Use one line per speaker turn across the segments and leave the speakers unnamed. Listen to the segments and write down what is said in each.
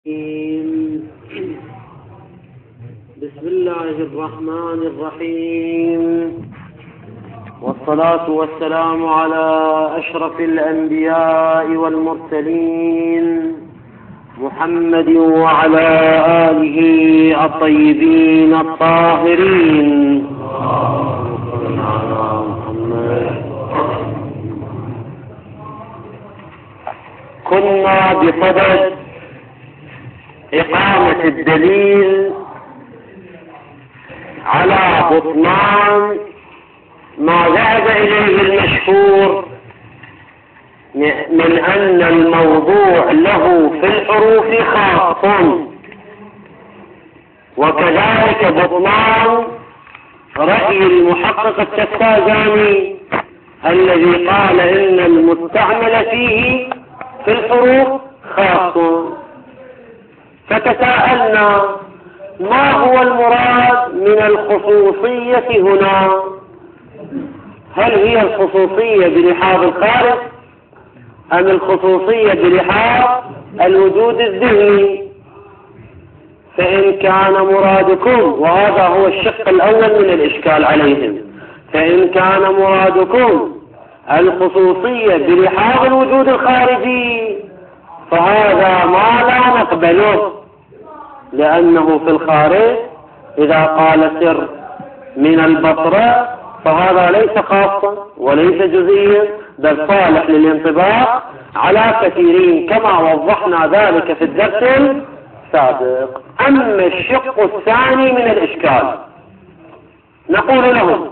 بسم الله الرحمن الرحيم، والصلاة والسلام على أشرف الأنبياء والمرسلين محمد وعلى آله الطيبين الطاهرين. كنا بصدد إقامة الدليل على بطلان ما ذهب إليه المشهور من أن الموضوع له في الحروف خاص، وكذلك بطلان رأي المحقق التفتازاني الذي قال إن المستعمل فيه في الحروف خاص. فتساءلنا ما هو المراد من الخصوصية هنا؟ هل هي الخصوصية بلحاظ الخارج أم الخصوصية بلحاظ الوجود الذهني؟ فإن كان مرادكم، وهذا هو الشق الأول من الإشكال عليهم، فإن كان مرادكم الخصوصية بلحاظ الوجود الخارجي فهذا ما لا نقبله، لأنه في الخارج إذا قال سر من البصرة فهذا ليس خاصا وليس جزئيا، بل صالح للانطباق على كثيرين كما وضحنا ذلك في الدرس السابق. أما الشق الثاني من الإشكال نقول لهم: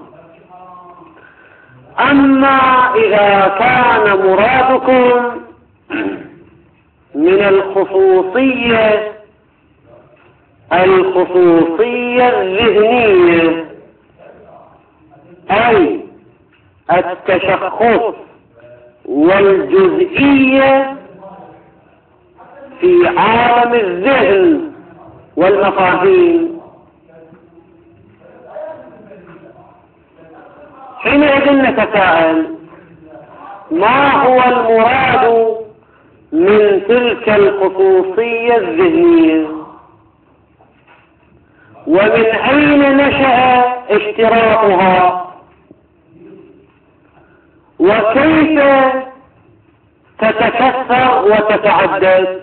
أما إذا كان مرادكم من الخصوصية الذهنية، أي التشخص والجزئية في عالم الذهن والمفاهيم، حينئذ نتساءل: ما هو المراد من تلك الخصوصية الذهنية؟ ومن أين نشأ اشتراطها؟ وكيف تتكثر وتتعدد؟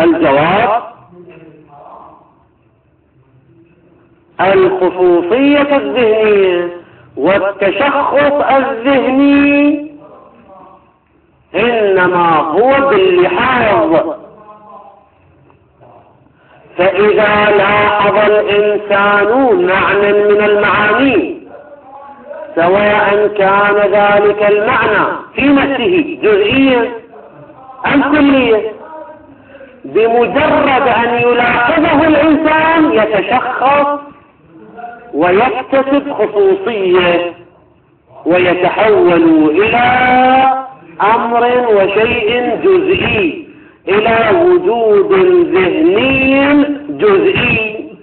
الجواب: الخصوصية الذهنية والتشخص الذهني إنما هو باللحاظ. فإذا لاحظ الإنسان معنى من المعاني، سواء كان ذلك المعنى في نفسه جزئيا أم كليا، بمجرد أن يلاحظه الإنسان يتشخص ويكتسب خصوصية ويتحول إلى أمر وشيء جزئي، إلى وجود ذهني جزئي.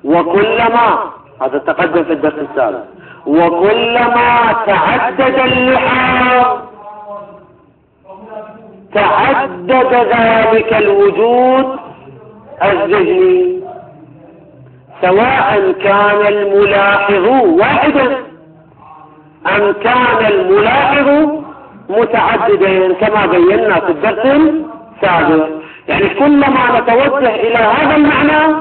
وكلما، هذا تقدم في الدرس السابق، وكلما تعدد اللحاظ تعدد ذلك الوجود الذهني، سواء كان الملاحظ واحدا أم كان الملاحظ متعددين كما بينا في الدرس السابق. يعني كلما نتوجه إلى هذا المعنى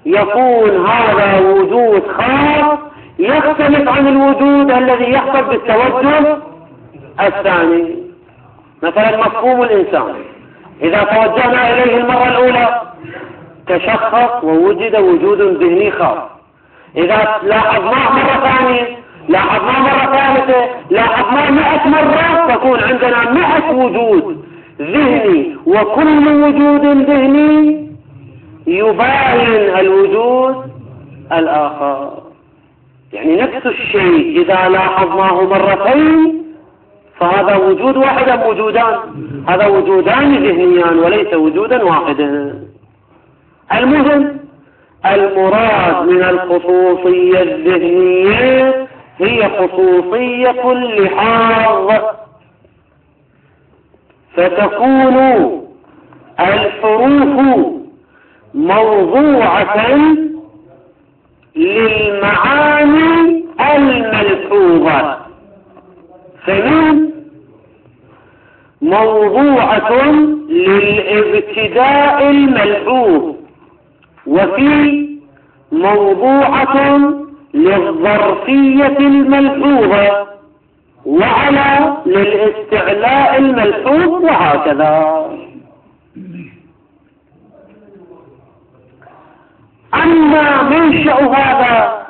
يكون هذا وجود خاص يختلف عن الوجود الذي يحصل بالتوجه الثاني. مثلا مفهوم الإنسان إذا توجهنا إليه المرة الأولى تشخص ووجد وجود ذهني خاص، إذا لاحظناه مرة ثانية، لاحظناه مرة ثالثة، لاحظناه 100 مرة، تكون عندنا 100 وجود ذهني، وكل وجود ذهني يباين الوجود الآخر. يعني نفس الشيء إذا لاحظناه مرتين فهذا وجود واحد أم وجودان؟ هذا وجودان ذهنيان وليس وجودا واحدا. المهم المراد من الخصوصية الذهنية هي خصوصية اللحاظ، فتكون الحروف موضوعة للمعاني الملحوظة. فمن موضوعة للابتداء الملحوظ، وفي موضوعة للظرفية الملحوظة، وعلى للاستعلاء الملحوظ، وهكذا. أما منشأ هذا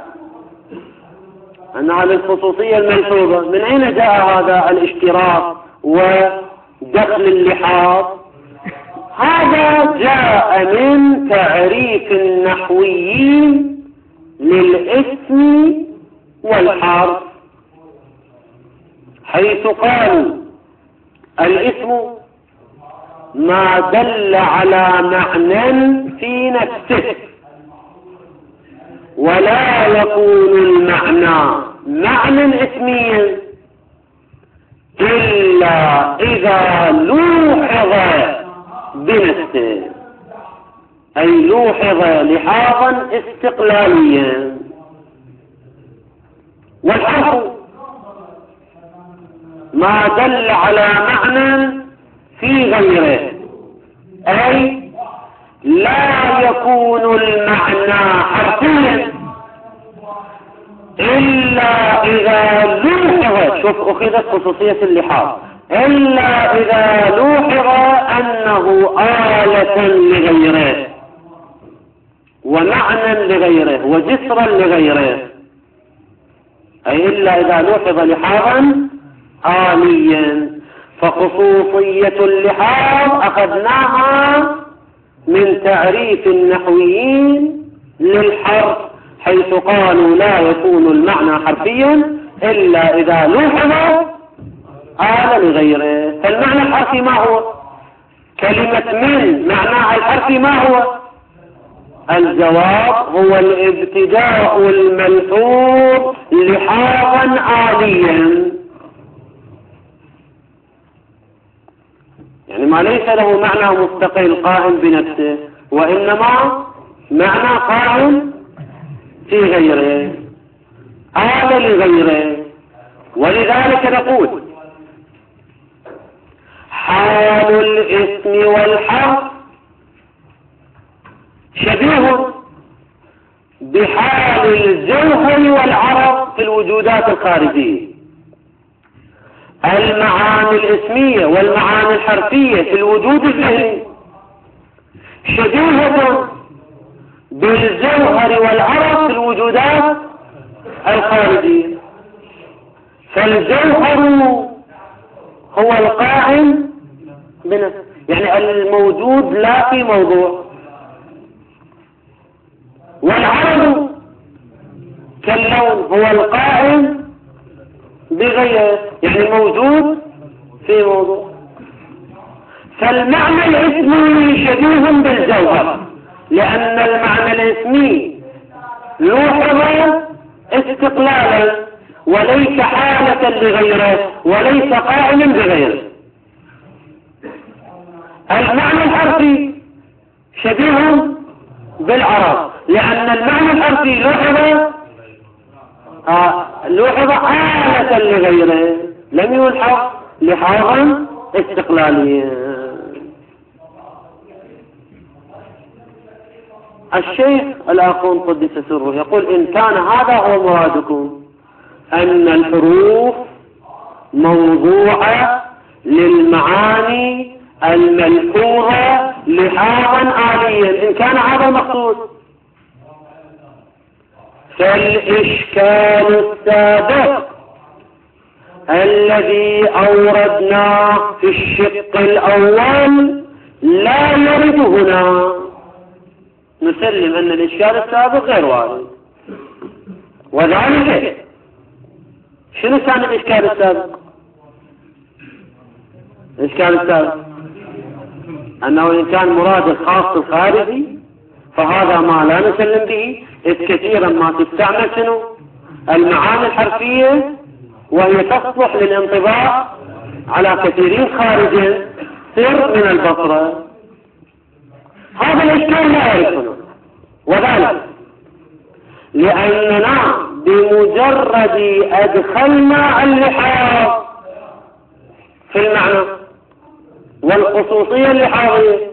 أن هذه الخصوصية الملحوظة من أين جاء هذا الاشتراك ودخل اللحاظ؟ هذا جاء من تعريف النحويين للاسم والحرف، حيث قالوا الاسم ما دل على معنى في نفسه، ولا يكون المعنى معنى اسميا إلا إذا لوحظ بنفسه، أي لوحظ لحاظا استقلاليا. والحرف ما دل على معنى في غيره، أي لا يكون المعنى حرفيا إلا إذا لوحظ، شوف أخذت خصوصية اللحاظ، إلا إذا لوحظ أنه آلة لغيره ومعنى لغيره وجسرا لغيره، أي إلا إذا لوحظ لحاظا آليا. فخصوصية اللحاظ أخذناها من تعريف النحويين للحرف، حيث قالوا لا يكون المعنى حرفيا إلا إذا لوحظ آلة لغيره. فالمعنى الحرفي ما هو؟ كلمة من معناها الحرفي ما هو؟ الجواب هو الابتداء الملحوظ لحاظا آليا، يعني ما ليس له معنى مستقل قائم بنفسه، وإنما معنى قائم في غيره، آلة لغيره. ولذلك نقول حال الاسم والحرف شبيه بحال الجوهر والعرض في الوجودات الخارجية. المعاني الاسمية والمعاني الحرفية في الوجود الذهني شبيهة بالجوهر والعرض في الوجودات الخارجية. فالجوهر هو القائم بنفسه، يعني الموجود لا في موضوع، والعرض كاللون هو القائم بغيره، يعني موجود في موضوع. فالمعنى الاسمي شبيه بالجوهر، لأن المعنى الاسمي لوحظ استقلالا وليس حالة لغيره وليس قائما بغيره. المعنى الحرفي شبيه بالعرض، لأن المعنى الحرفي لوحظ آلة لغيره، لم يلحظ لحاظا استقلاليا. الشيخ الآخون قدس سره يقول إن كان هذا هو مرادكم أن الحروف موضوعة للمعاني الملحوظة لحاظا آليا، إن كان هذا المقصود، فالإشكال السابق الذي أوردناه في الشق الأول لا يرد هنا. نسلم أن الإشكال السابق غير وارد، وذلك شنو كان الإشكال السابق؟ الإشكال السابق أنه إن كان مراد الخاص الخارجي فهذا ما لا نسلم به، إذ كثيرا ما تستعمل شنو؟ المعاني الحرفية، وهي تصلح للانطباع على كثيرين خارجا، سر من البصرة. هذا الإشكال لا يعرفنا، وذلك لأننا بمجرد أدخلنا اللحاظ في المعنى والخصوصية اللحاظية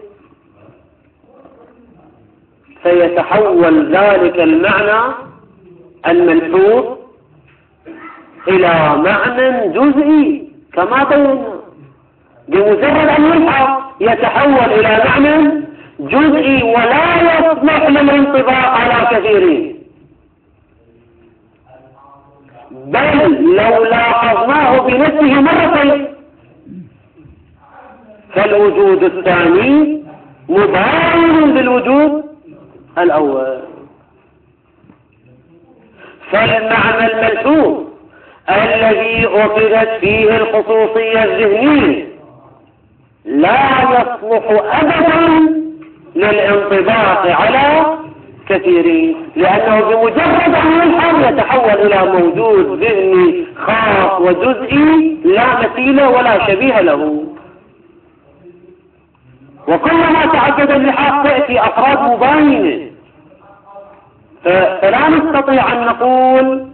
سيتحول ذلك المعنى الملحوظ إلى معنى جزئي كما بينا. بمجرد أن يلحظ يتحول إلى معنى جزئي ولا يصلح للانطباق على كثيرين، بل لو لاحظناه بنفسه مرتين فالوجود الثاني مباين بالوجود الأول. فالمعنى الملحوظ الذي أخذت فيه الخصوصية الذهنية لا يصلح أبدا للانطباق على كثيرين، لأنه بمجرد أن يلحظ يتحول إلى موجود ذهني خاص وجزئي لا مثيل ولا شبيه له. وكلما تعدد اللحاظ تأتي أفراد مباينة، فلا نستطيع أن نقول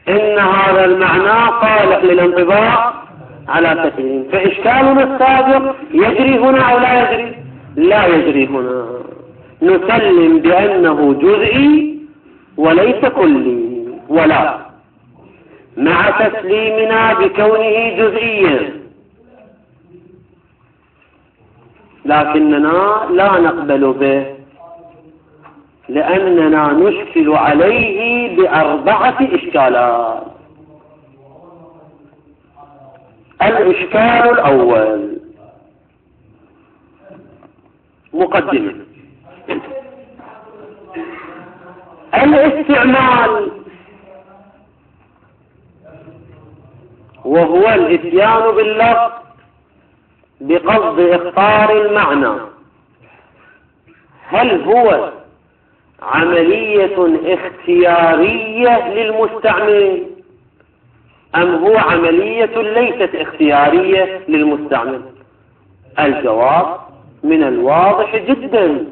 إن هذا المعنى صالح للانطباق على كثيرين. فإشكالنا السابق يجري هنا أو لا يجري؟ لا يجري هنا. نسلم بأنه جزئي وليس كلي، ولا مع تسليمنا بكونه جزئيا لكننا لا نقبل به، لأننا نشكل عليه بأربعة إشكالات. الإشكال الأول مقدمة. الاستعمال وهو الاتيان باللفظ بقصد إخطار المعنى، هل هو عملية اختيارية للمستعمل أم هو عملية ليست اختيارية للمستعمل؟ الجواب من الواضح جدا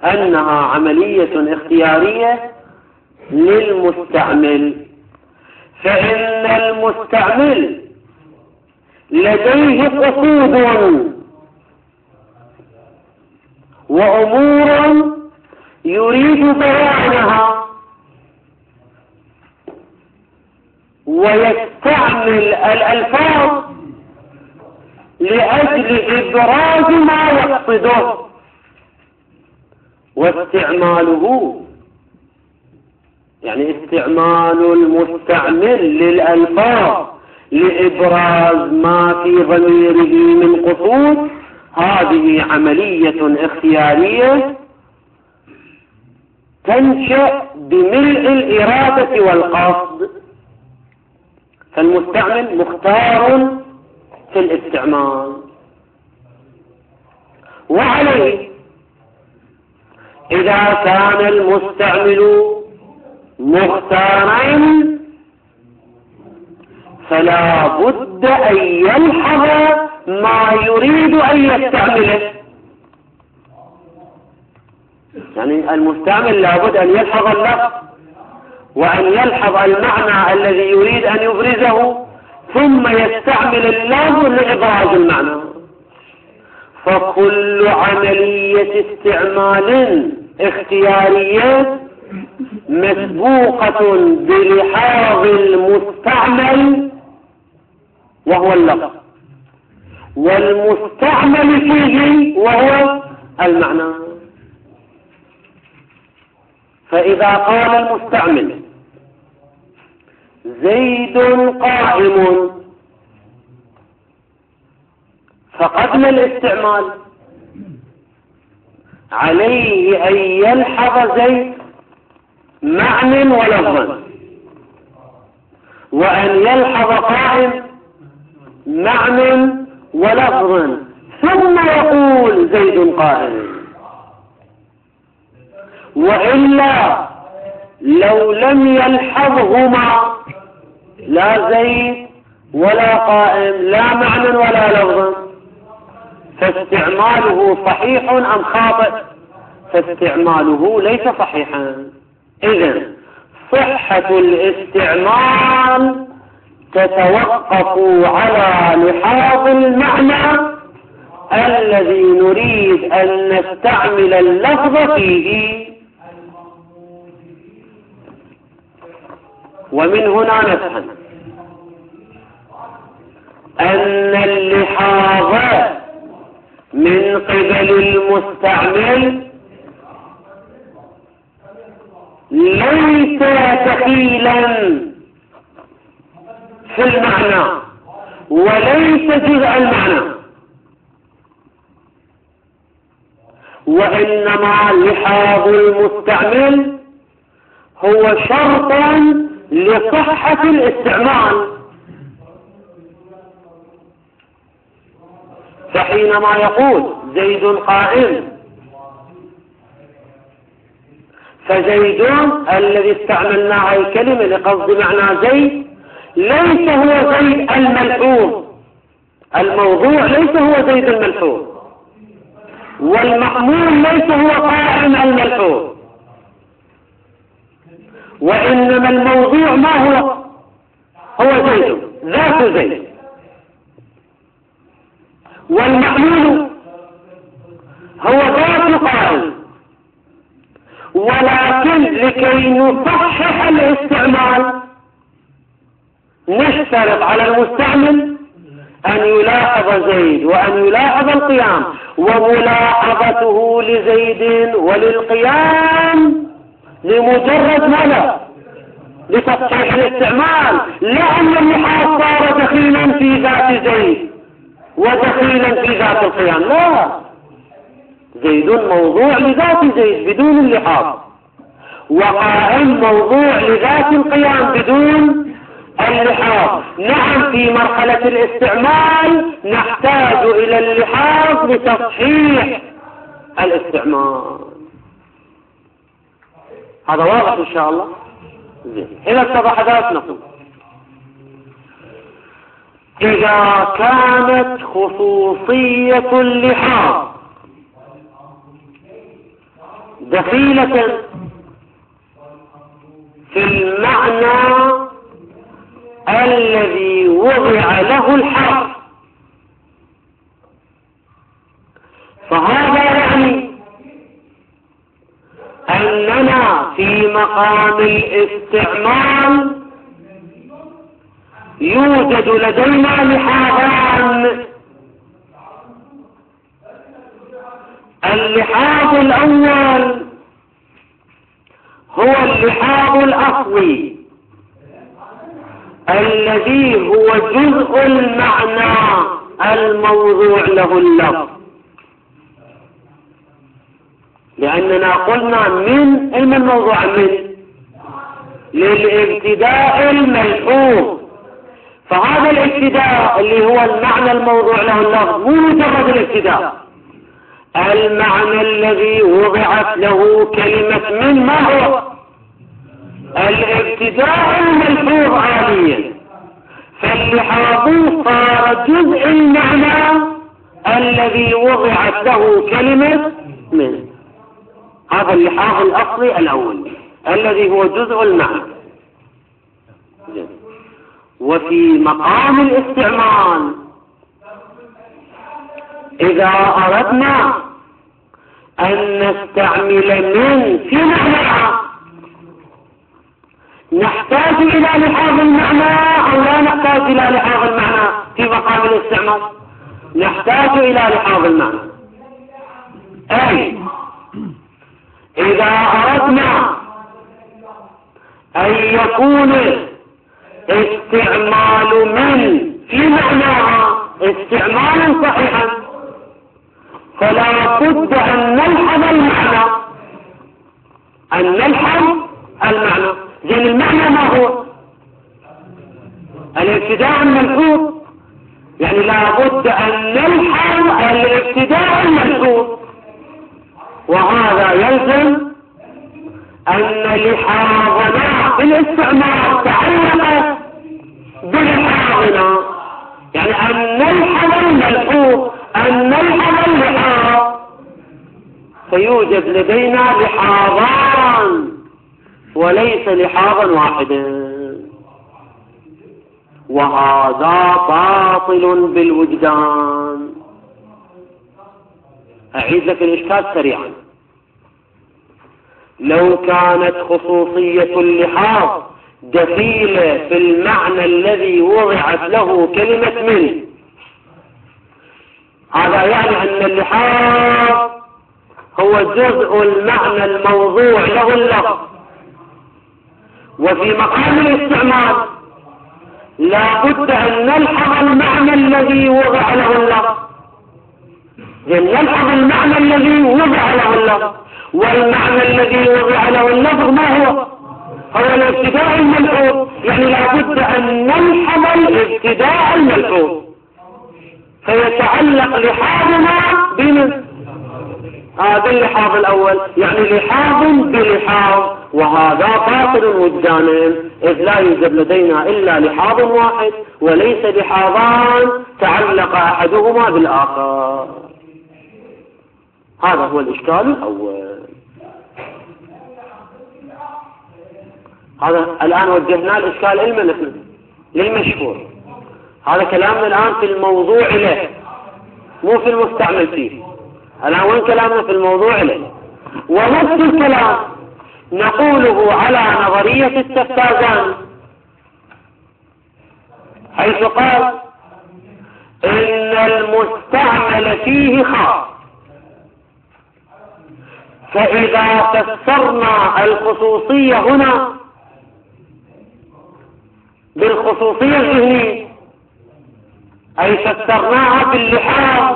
أنها عملية اختيارية للمستعمل، فإن المستعمل لديه قصود وأمور يريد بيانها ويستعمل الألفاظ لأجل إبراز ما يقصده، واستعماله يعني استعمال المستعمل للألفاظ لإبراز ما في ضميره من قصود، هذه عملية اختيارية تنشأ بملء الإرادة والقصد، فالمستعمل مختار في الاستعمال. وعليه إذا كان المستعمل مختارا فلا بد أن يلحظ ما يريد أن يستعمله، يعني المستعمل لابد أن يلحظ اللفظ وأن يلحظ المعنى الذي يريد أن يبرزه ثم يستعمل اللفظ لإبراز المعنى. فكل عملية استعمال اختيارية مسبوقة بلحاظ المستعمل وهو اللفظ، والمستعمل فيه وهو المعنى. فإذا قال المستعمل زيد قائم فقبل الاستعمال عليه أن يلحظ زيد معنى ولفظا، وأن يلحظ قائم معنى ولفظا، ثم يقول زيد قائم. وإلا لو لم يلحظهما لا زيد ولا قائم، لا معنى ولا لفظا، فاستعماله صحيح أم خاطئ؟ فاستعماله ليس صحيحا. إذن صحة الاستعمال تتوقف على لحاظ المعنى الذي نريد أن نستعمل اللفظ فيه. ومن هنا نفهم أن اللحاظ من قبل المستعمل ليس دخيلا في المعنى وليس جزء المعنى، وإنما لحاظ المستعمل هو شرط لصحة الاستعمال. فحينما يقول زيد قائم، فزيد الذي استعملناه الكلمة لقصد معنى زيد ليس هو زيد الملحوظ، الموضوع ليس هو زيد الملحوظ، والمحمول ليس هو قائم الملحوظ، وإنما الموضوع ما هو زيد، ذات زيد، والمحمول هو ذات قائم. ولكن لكي نصحح الاستعمال نشترط على المستعمل أن يلاحظ زيد وأن يلاحظ القيام، وملاحظته لزيد وللقيام لمجرد ماذا؟ لتصحيح الاستعمال، لأن اللحاظ صار دخيلا في ذات زيد ودخيلا في ذات القيام. لا، زيد موضوع لذات زيد بدون اللحاظ، وقائم موضوع لذات القيام بدون اللحاظ. نعم، في مرحلة الاستعمال نحتاج إلى اللحاظ لتصحيح الاستعمال. هذا واضح إن شاء الله. إذا اتضح ذلك نقول إذا كانت خصوصية اللحاظ دخيلة في المعنى الذي وضع له الحرف، فهذا يعني أننا في مقام الاستعمال يوجد لدينا لحاظان. اللحاظ الأول هو اللحاظ الأصلي الذي هو جزء المعنى الموضوع له اللفظ، لأننا قلنا من الموضوع من للابتداء الملحوظ، فهذا الابتداء اللي هو المعنى الموضوع له اللفظ مو مجرد الابتداء، المعنى الذي وضعت له كلمة من ما هو الابتداء الملحوظ عاليا، فاللحاظ صار جزء المعنى الذي وضعت له كلمة من. هذا اللحاظ الأصلي الأول الذي هو جزء المعنى. وفي مقام الاستعمال إذا أردنا أن نستعمل من في معنى نحتاج إلى لحاظ المعنى أو لا نحتاج إلى لحاظ المعنى؟ في مقام الاستعمال نحتاج إلى لحاظ المعنى. أي إذا أردنا أن يكون استعمال من في معناها استعمالا صحيحا فلا بد أن نلحظ المعنى، أن نلحظ المعنى. لأن المعنى ما هو الابتداء الملحوظ، يعني لا بد أن نلحظ الابتداء الملحوظ، وهذا يلزم أن لحاظنا في الاستعمال تعلق بلحاظنا يعني أن نلحظ الملحوظ، أن نلحظ اللحاظ، فيوجد لدينا لحاظان وليس لحاظا واحدا، وهذا باطل بالوجدان. أعيد لك الإشكال سريعا. لو كانت خصوصية اللحاظ دخيلة في المعنى الذي وضعت له كلمة من، هذا يعني أن اللحاظ هو جزء المعنى الموضوع له اللفظ، وفي مقام الاستعمال لا بد أن نلحظ المعنى الذي وضع له اللفظ، نلحظ المعنى الذي وضع له اللفظ، والمعنى الذي وضع له اللفظ ما هو؟ هو الابتداء الملحوظ، يعني لا بد أن نلحظ الابتداء الملحوظ، فيتعلق لحاظنا بمن؟ هذا اللحاظ الأول، يعني لحاظ بلحاظ، وهذا باطل وجدانا، إذ لا يوجد لدينا إلا لحاظ واحد وليس لحاظان تعلق أحدهما بالآخر. هذا هو الإشكال الأول. هذا الآن وجهنا الإشكال إلما نحن للمشهور، هذا كلامنا الآن في الموضوع له مو في المستعمل فيه. الآن وين كلامنا في الموضوع له؟ ونفس الكلام نقوله على نظرية التفتازان، حيث قال إن المستعمل فيه خاص، فإذا فسرنا الخصوصية هنا بالخصوصية الذهنية، أي فسرناها باللحاظ،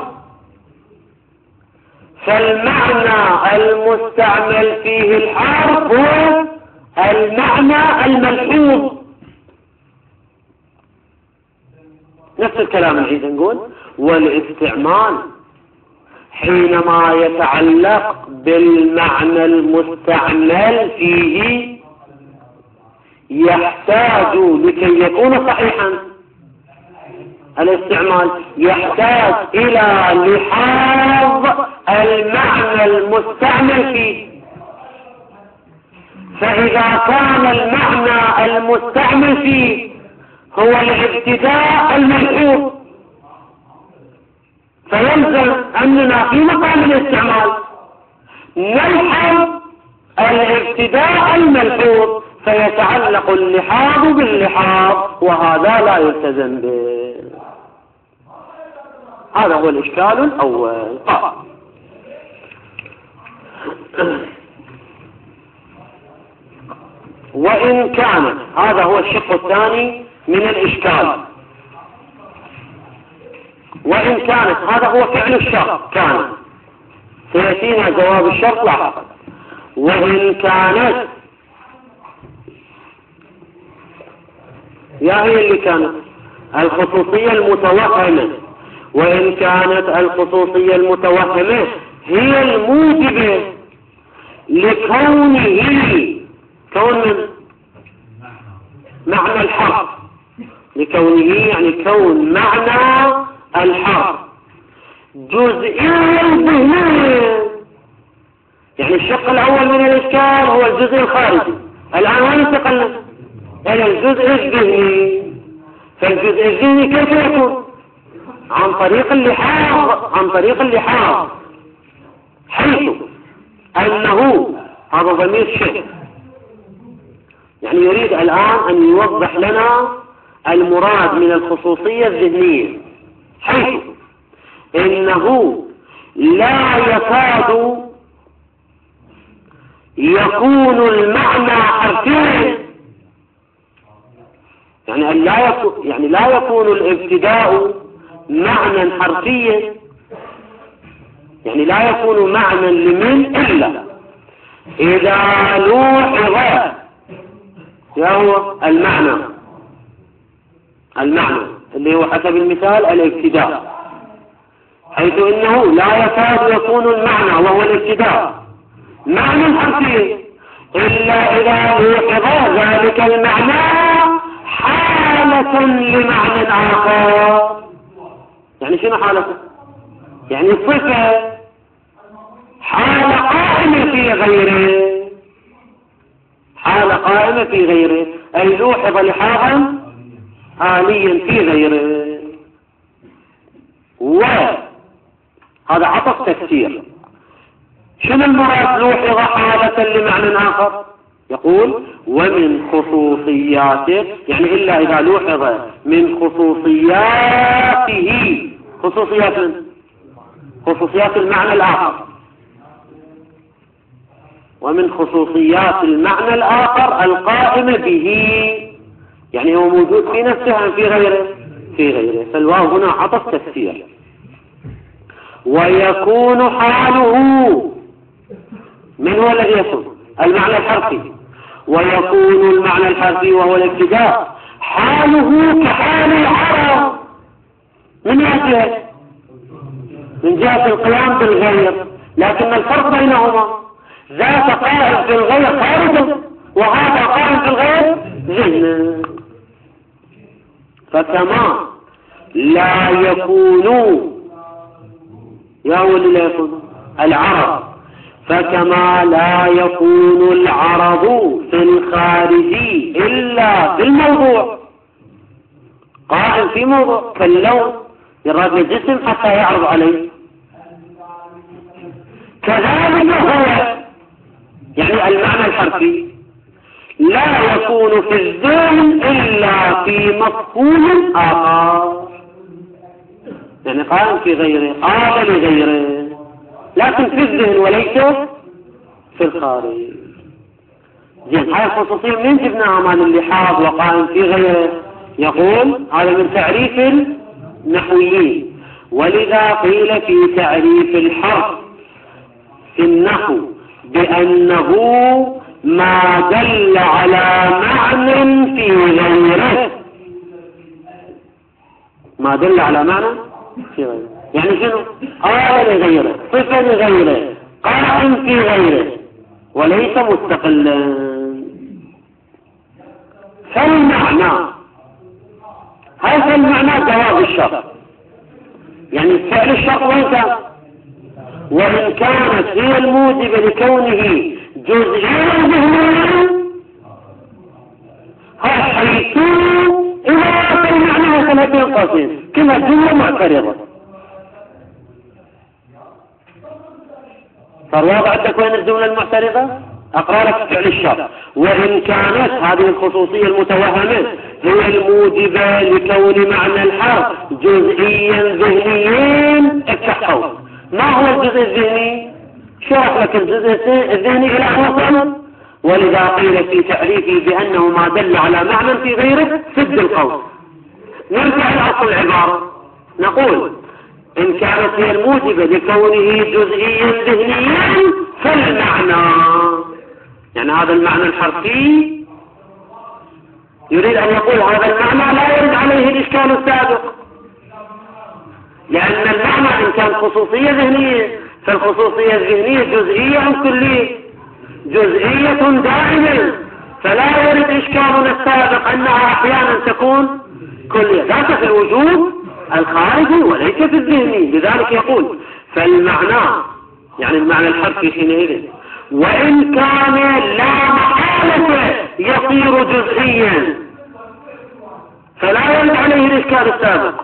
فالمعنى المستعمل فيه الحرف هو المعنى الملحوظ. نفس الكلام نعيد نقول، والاستعمال حينما يتعلق بالمعنى المستعمل فيه يحتاج لكي يكون صحيحا، الاستعمال يحتاج إلى لحاظ المعنى المستعمل فيه، فإذا كان المعنى المستعمل فيه هو الابتداء الملحوظ، فيلزم أننا في مقام الاستعمال نلحظ الابتداء الملحوظ، فيتعلق اللحاظ باللحاظ، وهذا لا يلتزم به. هذا هو الإشكال الأول. وإن كانت، هذا هو الشق الثاني من الإشكال، وإن كانت، هذا هو فعل الشرط كان، سيأتينا جواب الشرط لاحقا. وإن كانت، يا هي اللي كانت الخصوصية المتوهمة، وإن كانت الخصوصية المتوهمة هي الموجبة لكونه، كون من معنى الحرف، لكونه يعني كون معنى الحرف جزئيا ذهنيا. يعني الشق الأول من الإشكال هو الجزء الخارجي، الآن وين انتقلنا إلى الجزء الذهني. فالجزء الذهني كيف يكون؟ عن طريق اللحاظ، عن طريق اللحاظ، حيث أنه، هذا ضمير شيء، يعني يريد الآن أن يوضح لنا المراد من الخصوصية الذهنية، حيث إنه لا يكاد يكون المعنى حرفيا، يعني لا يكون الابتداء معنى حرفيا، يعني لا يكون معنى لمن إلا إذا لوحظ هو المعنى اللي هو حسب المثال الابتداء، حيث إنه لا يكاد يكون المعنى وهو الابتداء معنى حرفي إلا إذا لوحظ ذلك المعنى حالا حالة لمعنى آخر. يعني شنو حالته؟ يعني صفة حالة قائمة في غيره، حالة قائمة في غيره، أي لوحظ لحاظا آليا في غيره. وهذا عطف تفسير. شنو المراد لوحظ حالة لمعنى آخر؟ يقول ومن خصوصياته، يعني إلا إذا لوحظ من خصوصياته، خصوصيات من؟ خصوصيات المعنى الآخر. ومن خصوصيات المعنى الآخر القائمة به، يعني هو موجود في نفسه أم في غيره؟ في غيره. فالواو هنا عطف تفسير. ويكون حاله، من هو الذي يكون؟ المعنى الحرفي. ويكون المعنى الحرفي وهو الابتداء حاله كحال العرب. من جهة؟ من جهة القيام بالغير، لكن الفرق بينهما ذات قائم في الغير خارجا، وهذا قائم في الغير ذهنا. فكما لا يكون، يا ولي لا يكون العرب، فكما لا يكون العرض في الخارج إلا في الموضوع، قائم في موضوع كاللون يراد الجسم حتى يعرض عليه، كذلك هو يعني المعنى الحرفي لا يكون في الذهن إلا في مفهوم آخر، يعني قائم في غيره، قال لغيره، لكن في الذهن وليس في الخارج. زين، هاي الخصوصية من جبناها مال اللحاظ وقائم في غيره؟ يقول هذا من تعريف النحويين، ولذا قيل في تعريف الحرف في النحو بأنه ما دل على معنى في غيره. ما دل على معنى في غيره يعني شنو؟ قال لغيره، صفة لغيره، قائم في غيره وليس مستقلا. فالمعنى، هذا المعنى جواب الشرط، يعني فعل الشرط وين كان؟ وإن كانت هي الموجبة لكونه جزئيا ذهنيا، حيث إذا كان معناها ثلاثين قاسين كما جملة معترضة. صار واضح عندك وين الجملة المعترضة؟ أقرأ لك فعل الشرط. وإن كانت هذه الخصوصية المتوهمة هي الموجبة لكون معنى الحرف جزئيا ذهنيا، افتح ما هو الجزء الذهني؟ شرح لك الجزء الذهني إلى وصل. ولذا قيل في تعريفه بأنه ما دل على معنى في غيره سد القول. نرجع إلى أصل العبارة، نقول إن كانت هي الموجبة لكونه جزئيا ذهنيا فالمعنى، يعني هذا المعنى الحرفي يريد أن يقول هذا المعنى لا يرد عليه الإشكال السابق، لأن المعنى إن كان خصوصية ذهنية فالخصوصية الذهنية جزئية أم كلية؟ جزئية دائما، فلا يرد إشكالنا السابق أنها أحيانا تكون كلية، ذات في الوجود الخارجي وليس في الذهني. لذلك يقول فالمعنى يعني المعنى الحرفي حينئذ وإن كان لا محالة يصير جزئيا فلا يرد عليه الإشكال السابق.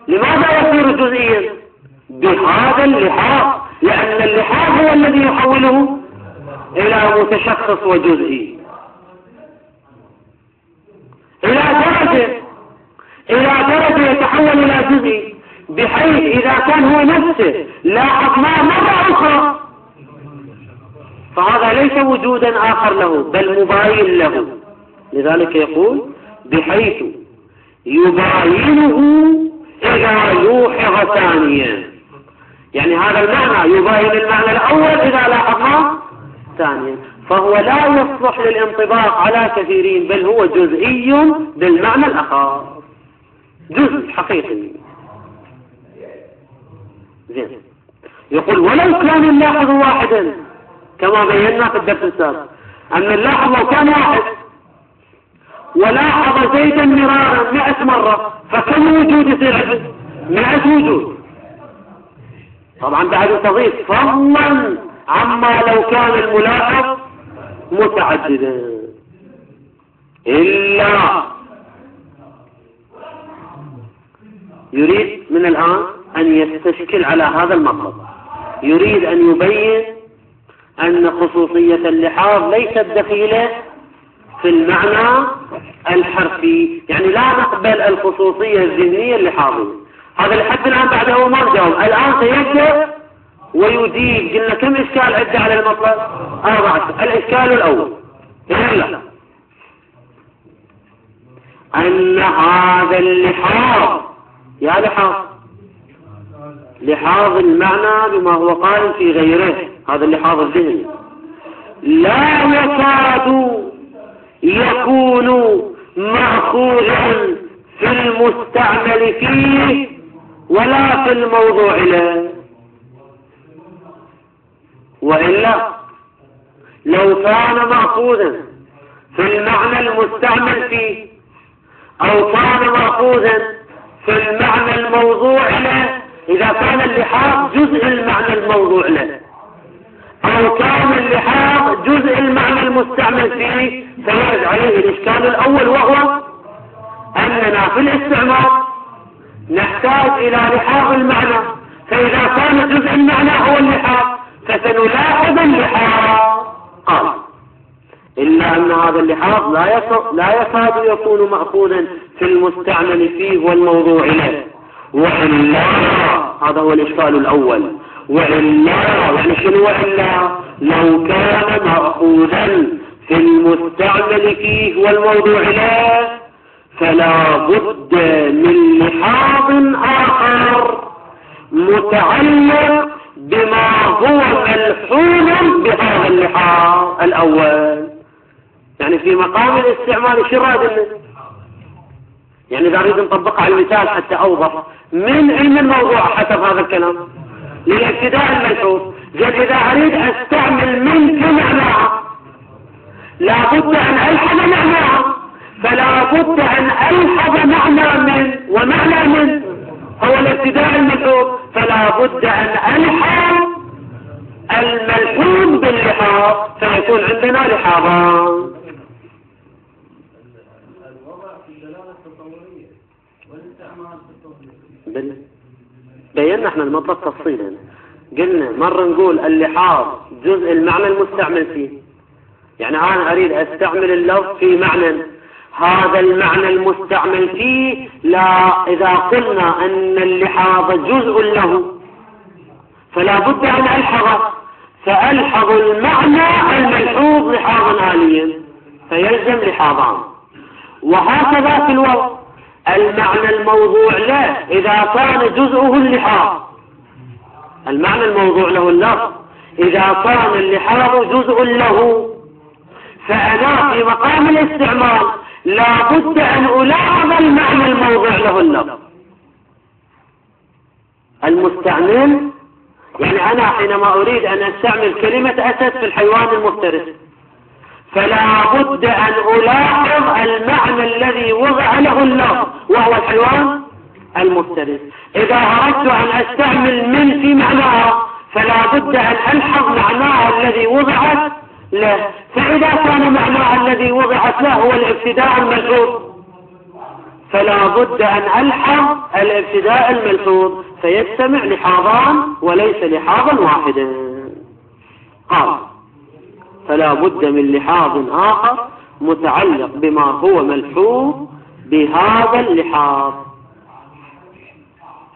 لماذا يصير جزئيا؟ بهذا اللحاظ، لأن اللحاظ هو الذي يحوله إلى متشخص وجزئي إلى درجة يتحول إلى جزئي، بحيث إذا كان هو نفسه لاحظناه مرة أخرى فهذا ليس وجودا آخر له بل مباين له. لذلك يقول بحيث يباينه إذا لوحظ ثانيا، يعني هذا المعنى يباين المعنى الأول إذا لاحظناه ثانيا، فهو لا يصلح للانطباق على كثيرين بل هو جزئي بالمعنى الآخر، جزء حقيقي. زين، يقول ولو كان اللاحظ واحدا كما بينا في الدرس السابق أن اللاحظ لو كان واحد ولاحظ زيدا مرارا 100 مرة، فكم وجود يصير عنده؟ 100 وجود. طبعا بعد تضيف فضلا عما لو كان الملاحظ متعددا. إلا يريد من الآن أن يستشكل على هذا المطلب، يريد أن يبين أن خصوصية اللحاظ ليست دخيلة في المعنى الحرفي، يعني لا نقبل الخصوصية الذهنية اللحاظية. هذا لحد الآن بعد أول ما جاوب، الآن سيبدأ ويجيب. قلنا كم إشكال عدة على المطلب؟ 4. الإشكال الأول إلا أن هذا اللحاظ، يا لحاظ المعنى بما هو قائم في غيره، هذا اللحاظ الذهني، لا يكاد يكون مأخوذا في المستعمل فيه ولا في الموضوع له. وإلا لو كان مأخوذا في المعنى المستعمل فيه أو كان مأخوذا في المعنى الموضوع له، إذا كان اللحاظ جزء المعنى الموضوع له أو كان اللحاظ جزء المعنى المستعمل فيه، سيرد عليه الإشكال الأول، وهو أننا في الاستعمال نحتاج إلى لحاظ المعنى، فإذا كان جزء المعنى هو اللحاظ فسنلاحظ اللحاظ. قال إلا أن هذا اللحاظ لا يكاد يكون مأخوذا في المستعمل فيه والموضوع له. وإلا هذا هو الإشكال الأول. وإلا يعني شنو؟ وإلا لو كان مأخوذا في المستعمل فيه والموضوع له فلا بد من لحاظ آخر متعلق بما هو ملحوظ بهذا اللحاظ الأول. يعني في مقام الاستعمال شو راد؟ يعني إذا نريد نطبقها على المثال حتى أوضح من علم الموضوع حسب هذا الكلام للابتداء الملحوظ. إذا أريد أستعمل من في معناها لابد أن ألحظ معناها، فلا بد أن ألحظ معنى من، ومعنى من هو الابتداء الملحوظ، فلا بد أن ألحظ الملحوظ باللحاظ، فيكون عندنا لحاظان.
الوضع في الدلالة التصورية والاستعمال في التصوير.
بينا احنا المطلب تفصيلا، قلنا مرة نقول اللحاظ جزء المعنى المستعمل فيه، يعني أنا أريد أستعمل اللفظ في معنى، هذا المعنى المستعمل فيه لا، إذا قلنا أن اللحاظ جزء له فلا بد أن ألحظه، فألحظ المعنى الملحوظ لحاظا آليا فيلزم لحاظان. وهكذا في الوضع المعنى الموضوع له إذا كان جزءه اللحاظ، المعنى الموضوع له اللفظ، إذا كان اللحاظ جزء له، فأنا في مقام الاستعمال لا بد أن ألاحظ المعنى الموضوع له اللفظ. المستعمل يعني أنا حينما أريد أن أستعمل كلمة أسد في الحيوان المفترس فلا بد أن ألاحظ المعنى الذي وضع له اللفظ وهو الحيوان المفترس. إذا أردت أن أستعمل من في معناها فلا بد أن ألحظ معناها الذي وضعت له، فإذا كان معناها الذي وضعت له هو الابتداء الملحوظ فلا بد أن ألحظ الابتداء الملحوظ فيجتمع لحاظان وليس لحاظا واحدا. قال فلا بد من لحاظ آخر متعلق بما هو ملحوظ بهذا اللحاظ،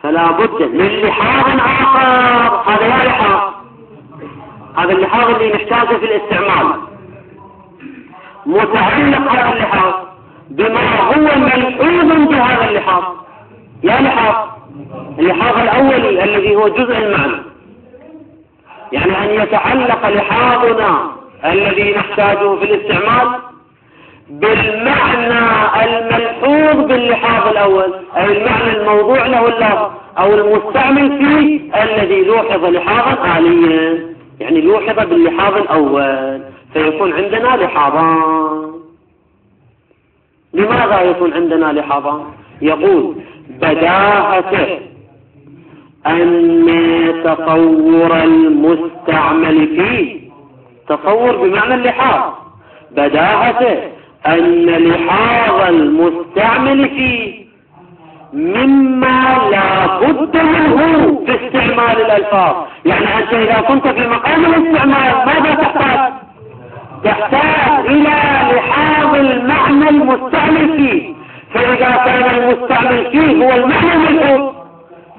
فلا بد من لحاظ آخر. هذا لا لحاظ، هذا اللحاظ اللي نحتاجه في الاستعمال متعلق هذا اللحاظ بما هو ملحوظ بهذا اللحاظ. يا لحاظ اللحاظ الأولي الذي هو جزء المعنى، يعني أن يتعلق لحاظنا الذي نحتاجه في الاستعمال بالمعنى الملحوظ باللحاظ الأول، أي المعنى الموضوع له اللفظ أو المستعمل فيه الذي لوحظ لحاظا آليا، يعني لوحظ باللحاظ الأول فيكون عندنا لحاظان. لماذا يكون عندنا لحاظان؟ يقول بداهة أن تصور المستعمل فيه، تصور بمعنى اللحاظ، بداهة أن لحاظ المستعمل فيه مما لا بد منه في استعمال الألفاظ. يعني أنت إذا كنت في مقام الاستعمال ماذا تحتاج؟ تحتاج إلى لحاظ المعنى المستعمل فيه، فإذا كان المستعمل فيه هو المعنى الملحوظ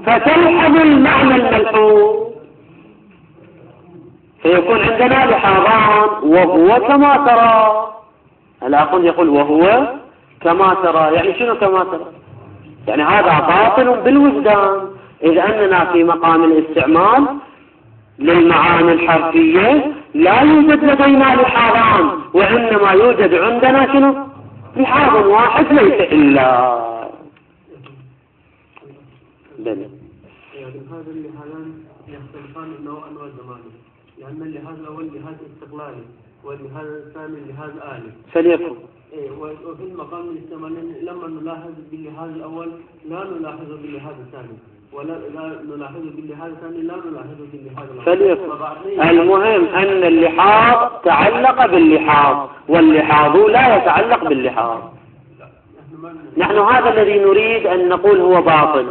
فتلحظ المعنى الملحوظ، فيكون عندنا لحاظان. وهو كما ترى، الآخر يقول وهو كما ترى، يعني شنو كما ترى؟ يعني هذا باطل بالوجدان، إذ أننا في مقام الاستعمال للمعاني الحرفية لا يوجد لدينا لحاظان، وإنما يوجد عندنا شنو؟ لحاظ واحد ليس إلا
يعني هذا اللحاظان يختلفان نوعا وزمانا، لأن اللحاظ الأول لحاظ استقلالي واللحاظ الثاني لحاظ آلي.
فليكن
وفي المقام الاستعمالي لما نلاحظ باللحاظ الأول لا نلاحظ باللحاظ الثاني، ولا نلاحظ باللحاظ الثاني لا نلاحظ باللحاظ الأول.
فليكن المهم أن اللحاظ تعلق باللحاظ واللحاظ لا يتعلق باللحاظ. نحن هذا الذي نريد أن نقول هو باطل،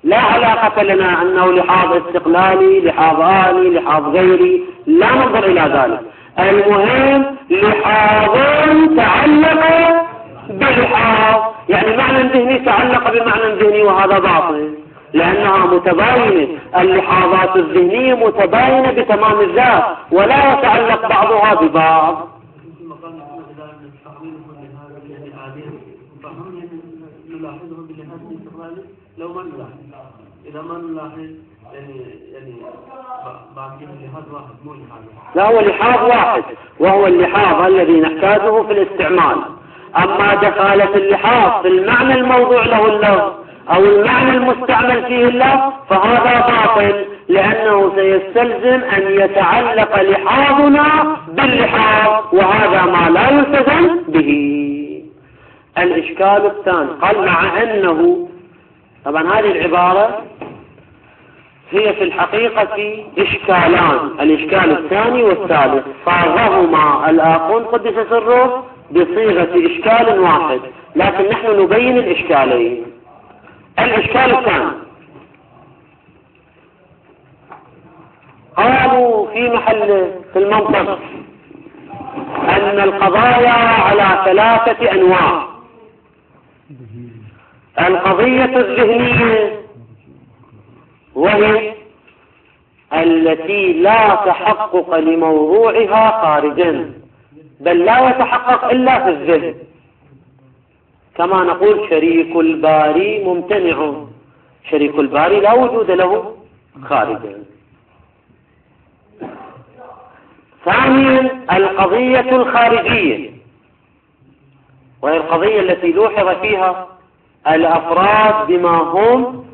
لا علاقة لنا أنه لحاظ استقلالي، لحاظ آلي، لحاظ غيري، لا ننظر إلى ذلك. المهم لحاظ تعلق بلحاظ، يعني معنى ذهني تعلق بمعنى ذهني، وهذا باطل لأنها متباينة. اللحاظات الذهنية متباينة بتمام الذات ولا يتعلق بعضها ببعض.
لو ما نلاحظ، إذا ما نلاحظ يعني بعد لحاظ واحد مو لحاظ.
لا، هو لحاظ واحد وهو اللحاظ الذي نحتاجه في الاستعمال. أما دخالة اللحاظ في المعنى الموضوع له اللفظ أو المعنى المستعمل فيه اللفظ فهذا باطل، لأنه سيستلزم أن يتعلق لحاظنا باللحاظ، وهذا ما لا يلتزم به. الإشكال الثاني قال مع أنه، طبعا هذه العبارة هي في الحقيقة إشكالان، الإشكال الثاني والثالث صاغهما الآخون قدس سره بصيغة إشكال واحد، لكن نحن نبين الإشكالين. الإشكال الثاني قالوا في محل في المنطق أن القضايا على 3 أنواع: القضية الذهنية وهي التي لا تحقق لموضوعها خارجا، بل لا يتحقق إلا في الذهن، كما نقول شريك الباري ممتنع، شريك الباري لا وجود له خارجا. ثانيا القضية الخارجية، وهي القضية التي لوحظ فيها الأفراد بما هم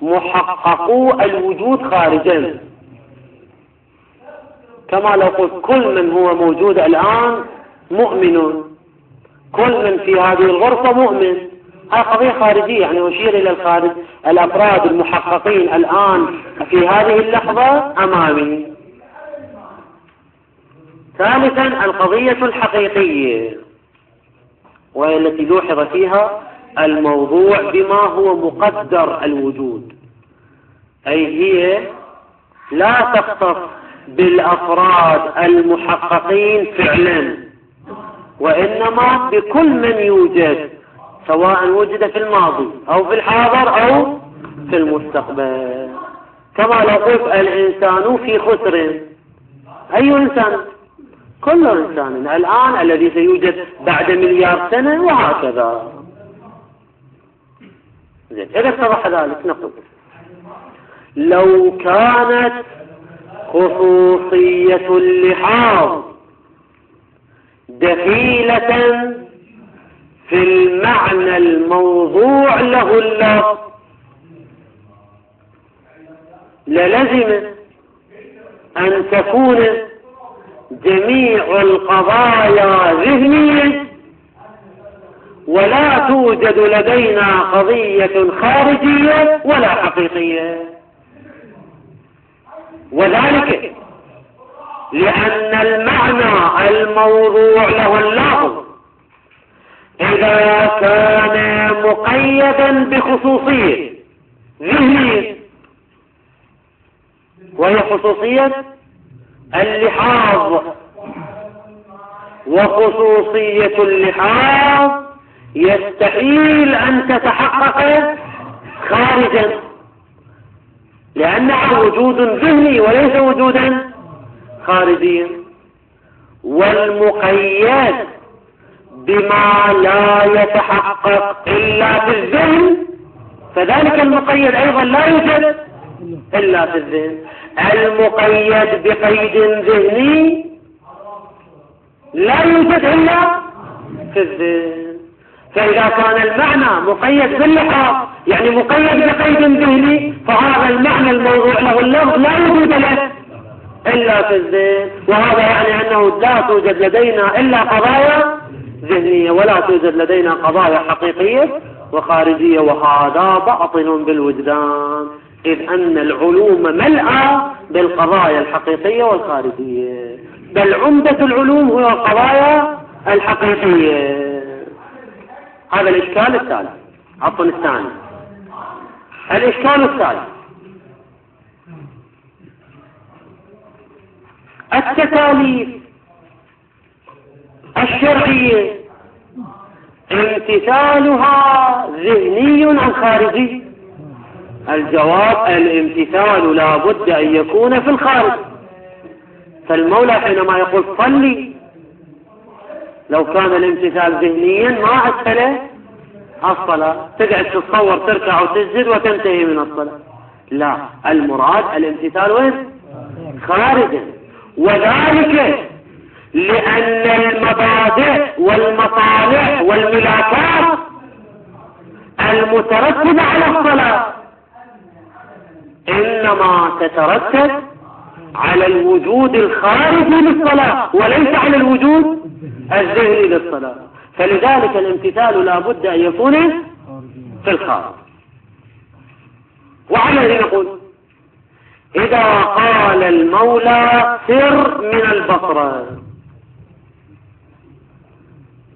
محققو الوجود خارجا، كما لو قلت كل من هو موجود الآن مؤمن، كل من في هذه الغرفة مؤمن، هذه قضية خارجية، يعني أشير إلى الخارج، الأفراد المحققين الآن في هذه اللحظة أمامي. ثالثا القضية الحقيقية، وهي التي لوحظ فيها الموضوع بما هو مقدر الوجود، أي هي لا تختص بالأفراد المحققين فعلا، وإنما بكل من يوجد، سواء وجد في الماضي أو في الحاضر أو في المستقبل. كما لو قلت الإنسان في خسر، أي إنسان؟ كل إنسان الآن الذي سيوجد بعد مليار سنة، وهكذا. إذا اتضح ذلك نقول لو كانت خصوصية اللحاظ دخيلة في المعنى الموضوع له اللفظ للزم أن تكون جميع القضايا ذهنية ولا توجد لدينا قضية خارجية ولا حقيقية. وذلك لأن المعنى الموضوع له اللفظ إذا كان مقيدا بخصوصية ذهنية، وهي خصوصية اللحاظ، وخصوصية اللحاظ يستحيل أن تتحقق خارجا، لأنها وجود ذهني وليس وجودا خارجيا. والمقيد بما لا يتحقق إلا في الذهن، فذلك المقيد أيضا لا يوجد إلا في الذهن. المقيد بقيد ذهني لا يوجد إلا في الذهن. فإذا كان المعنى مقيد باللحاظ يعني مقيد بقيد ذهني، فهذا المعنى الموضوع له اللفظ لا يوجد له إلا في الذهن. وهذا يعني أنه لا توجد لدينا إلا قضايا ذهنية، ولا توجد لدينا قضايا حقيقية وخارجية، وهذا باطل بالوجدان، إذ أن العلوم ملأى بالقضايا الحقيقية والخارجية، بل عمدة العلوم هو القضايا الحقيقية. هذا الإشكال الثالث. عفوا الثاني. الإشكال الثالث: التكاليف الشرعية امتثالها ذهني أم خارجي؟ الجواب: الامتثال لا بد أن يكون في الخارج. فالمولى حينما يقول صلي، لو كان الامتثال ذهنيا ما أسهل الصلاة، تقعد تتصور تركع وتسجد وتنتهي من الصلاة. لا، المراد الامتثال وين؟ خارجا. وذلك لأن المبادئ والمصالح والملاكات المترتبة على الصلاة إنما تترتب على الوجود الخارجي للصلاة وليس على الوجود الذهني للصلاة. فلذلك الامتثال لا بد أن يكون في الخارج. وعليه نقول: إذا قال المولى سر من البصرة،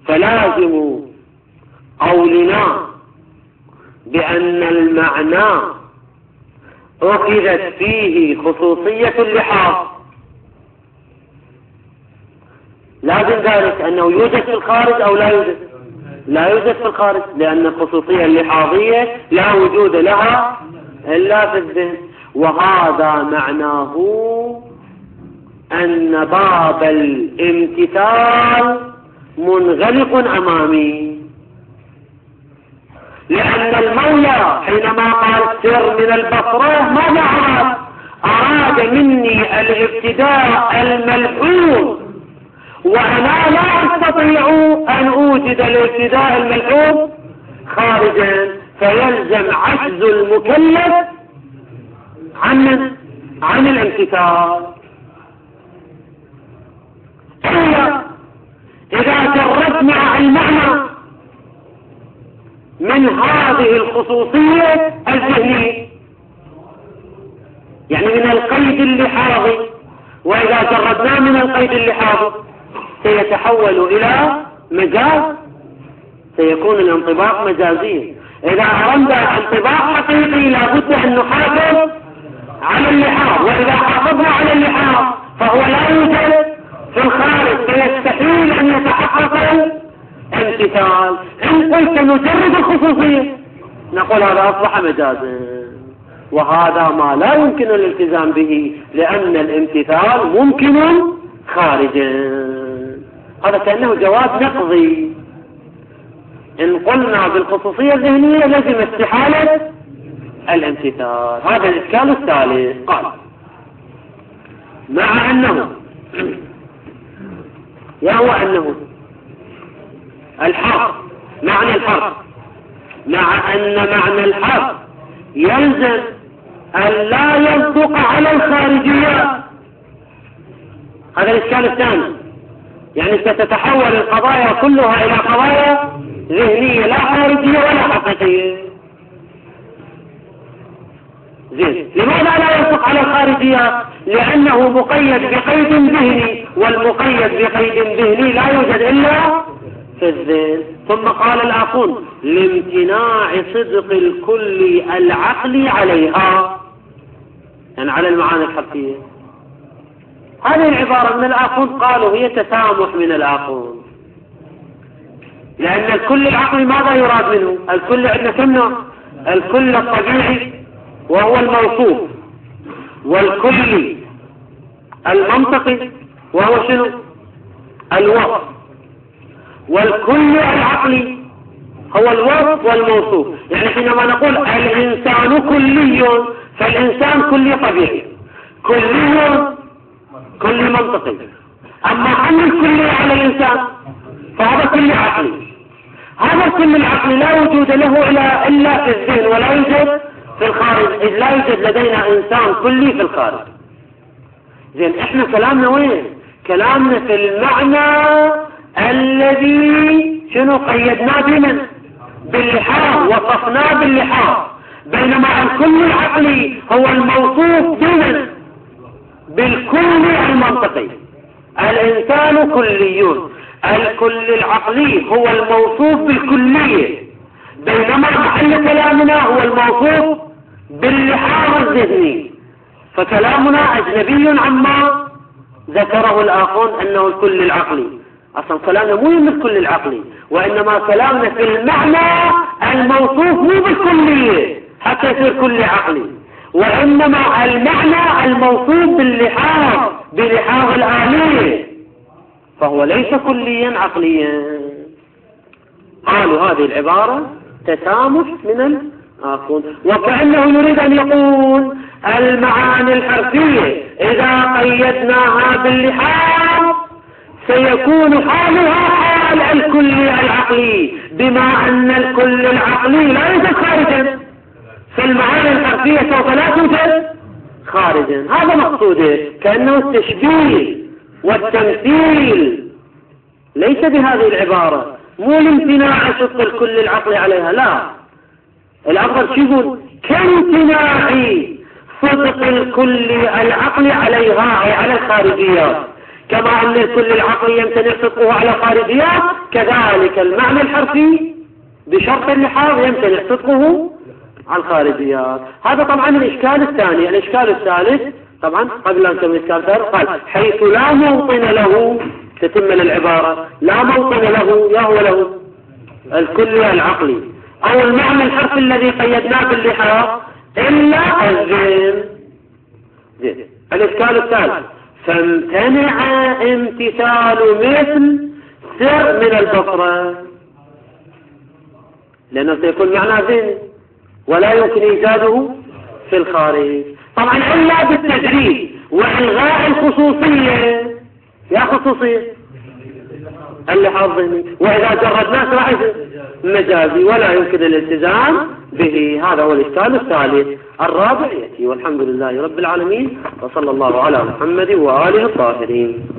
فلازم قولنا بأن المعنى أخذت فيه خصوصية اللحاظ، لازم ذلك أنه يوجد في الخارج أو لا يوجد؟ لا يوجد في الخارج، لأن الخصوصية اللحاظية لا وجود لها إلا في الذهن. وهذا معناه أن باب الامتثال منغلق أمامي، لأن المولى حينما قال سر من البصرة ماذا أراد؟ أراد مني الابتداء الملحوظ، وأنا لا أستطيع أن أوجد الابتداء الملحوظ خارجا، فيلزم عجز المكلف عن الامتثال. إلا إذا جردنا المعنى من هذه الخصوصية الذهنية، يعني من القيد اللحاظي، وإذا جردناه من القيد اللحاظي سيتحول إلى مجاز، سيكون الانطباق مجازيا. إذا أردنا انطباق حقيقي لابد أن نحافظ على اللحاظ، وإذا حافظنا على اللحاظ فهو لا يوجد في الخارج، فيستحيل أن يتحقق الامتثال. إن قلت نجرد الخصوصية نقول هذا أصبح مجازا، وهذا ما لا يمكن الالتزام به، لأن الامتثال ممكن خارجا. هذا كأنه جواب نقضي. إن قلنا بالخصوصية الذهنية لازم استحالة الامتثال. هذا الإشكال الثالث. قال: مع أنه أنه الحرف معنى الحرف، مع أن معنى الحرف يلزم أن لا يصدق على الخارجيات. هذا الإشكال الثاني، يعني ستتحول القضايا كلها إلى قضايا ذهنية لا خارجية ولا حقيقية. زين، لماذا لا ينطق على الخارجية؟ لأنه مقيد بقيد ذهني، والمقيد بقيد ذهني لا يوجد إلا في الذهن. ثم قال الآخون لامتناع صدق الكل العقلي عليها، يعني على المعاني الحرفية. هذه العبارة من الآخون قالوا هي تسامح من الآخون، لأن الكل العقلي ماذا يراد منه؟ الكل عندنا كم نوع؟ الكل الطبيعي وهو الموصوف، والكل المنطقي وهو شنو؟ الوصف، والكل العقلي هو الوصف والموصوف. يعني حينما نقول الإنسان كلي فالإنسان كلي طبيعي، كلي منطقي. أما عن الكلي على الإنسان فهذا كل عقلي. هذا الكل العقلي لا وجود له إلا في الذهن ولا يوجد في الخارج، إذ لا يوجد لدينا إنسان كلي في الخارج. زين، إحنا كلامنا وين؟ كلامنا في المعنى الذي شنو قيدناه بمن؟ باللحاظ، وصفناه باللحاظ. بينما الكل العقلي هو الموصوف بمن؟ بالكل المنطقي. الإنسان كليون، الكل العقلي هو الموصوف بالكلية، بينما محل كلامنا هو الموصوف باللحاظ الذهني. فكلامنا أجنبي عما ذكره الآخرون أنه الكل العقلي. أصلا كلامنا مو من الكل العقلي، وإنما كلامنا في المعنى الموصوف مو بالكلية حتى يصير كل عقلي، وإنما المعنى الموصوف بلحاظ الآلية، فهو ليس كليا عقليا. قالوا هذه العبارة تسامح من الآخرون، وكأنه يريد أن يقول المعاني الحرفية إذا قيدناها باللحاظ سيكون حالها حال الكل العقلي، بما أن الكل العقلي لا يوجد خارجا، فالمعاني الحرفية سوف لا توجد خارجا. هذا مقصوده، كأنه التشبيه والتمثيل ليس بهذه العبارة، مو لامتناع صدق الكل العقلي عليها، لا. الأفضل شو يقول؟ كامتناع صدق الكل العقلي عليها، أي على الخارجيات. كما أن الكل العقلي يمتنع صدقه على الخارجيات، كذلك المعنى الحرفي بشرط اللحاظ يمتنع صدقه على الخارجيات. هذا طبعا الإشكال الثاني. الإشكال الثالث طبعا قبل أن نكمل الإشكال الثالث قال حيث لا موطن له، تتمل العبارة لا موطن له يهو له الكل العقلي أو المعنى الحرفي الذي قيدناه باللحاظ إلا الذهن. الإشكال الثالث فامتنع امتثال مثل سر من البصرة، لأنه سيكون معنى ذهن ولا يمكن إيجاده في الخارج. طبعا إلا بالتجريد وإلغاء الخصوصية. يا خصوصية اللحاظ ذهني، وإذا جردناه راح مجازي ولا يمكن الالتزام به. هذا هو الإشكال الثالث. الرابع يأتي، والحمد لله رب العالمين، وصلى الله على محمد وآله الطاهرين.